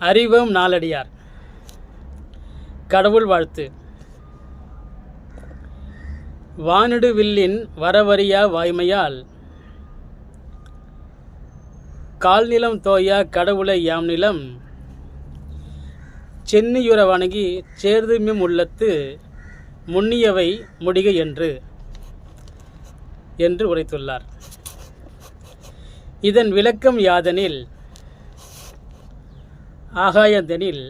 அறிவோம் நாலடியார். கடவுள் வாழ்த்து. வானிடு வில்லின் வரவறியா வாய்மையால் கால்நிலம் தோயா கடவுளை யாம் நிலம் சென்னியுற வணங்கி சேர்துமிம் உள்ளத்து முன்னியவை முடிக என்று உரைத்துள்ளார். இதன் விளக்கம் யாதெனில், ஆகாயந்தெனில்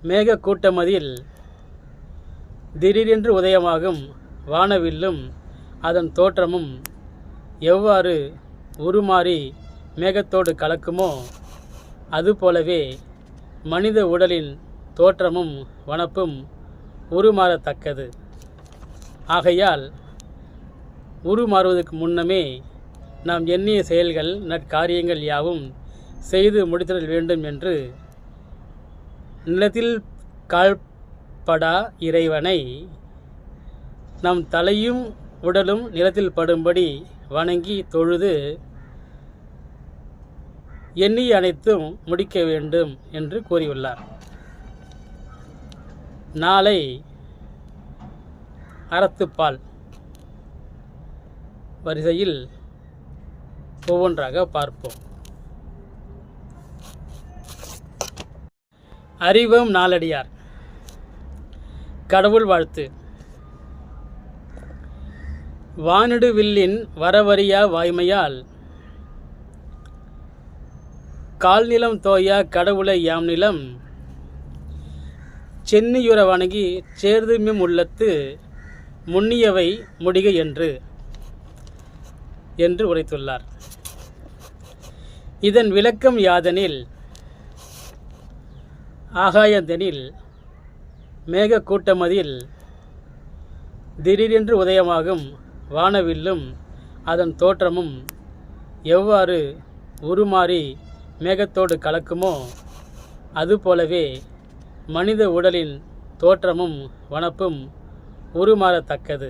மேக கூட்டமதில் திடீரென்று உதயமாகும் வானவில்லும் அதன் தோற்றமும் எவ்வாறு உருமாறி மேகத்தோடு கலக்குமோ அதுபோலவே மனித உடலின் தோற்றமும் வனப்பும் உருமாறத்தக்கது. ஆகையால் உருமாறுவதற்கு முன்னமே நாம் எண்ணிய செயல்கள் நற்காரியங்கள் யாவும் செய்து முடித்திடல் வேண்டும் என்று நிலத்தில் கால்படா இறைவனை நம் தலையும் உடலும் நிலத்தில் படும்படி வணங்கி தொழுது எண்ணிய அனைத்தும் முடிக்க வேண்டும் என்று கூறியுள்ளார். நாளை அறத்துப்பால் வரிசையில் ஒவ்வொன்றாக பார்ப்போம். அறிவோம் நாலடியார். கடவுள் வாழ்த்து. வானிடு வில்லின் வரவறியா வாய்மையால் கால்நிலம் தோயா கடவுளை யாம் நிலம் சென்னியுற வணங்கி சேர்துமிம் உள்ளத்து முன்னியவை முடிக என்று உரைத்துள்ளார். இதன் விளக்கம் யாதெனில், ஆகாயந்தெனில் மேக கூட்டமதில் திடீரென்று உதயமாகும் வானவில்லும் அதன் தோற்றமும் எவ்வாறு உருமாறி மேகத்தோடு கலக்குமோ அதுபோலவே மனித உடலின் தோற்றமும் வனப்பும் உருமாறத்தக்கது.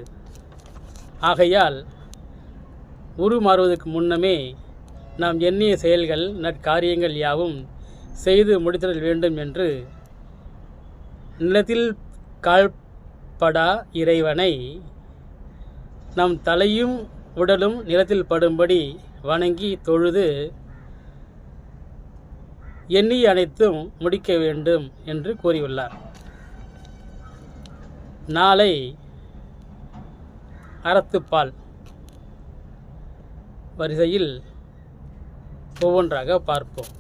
ஆகையால் உருமாறுவதற்கு முன்னமே நாம் எண்ணிய செயல்கள் நற்காரியங்கள் யாவும் செய்து முடித்திடல் வேண்டும் என்று நிலத்தில் கால்படா இறைவனை நம் தலையும் உடலும் நிலத்தில் படும்படி வணங்கி தொழுது எண்ணிய அனைத்தும் முடிக்க வேண்டும் என்று கூறியுள்ளார். நாளை அறத்துப்பால் வரிசையில் ஒவ்வொன்றாக பார்ப்போம்.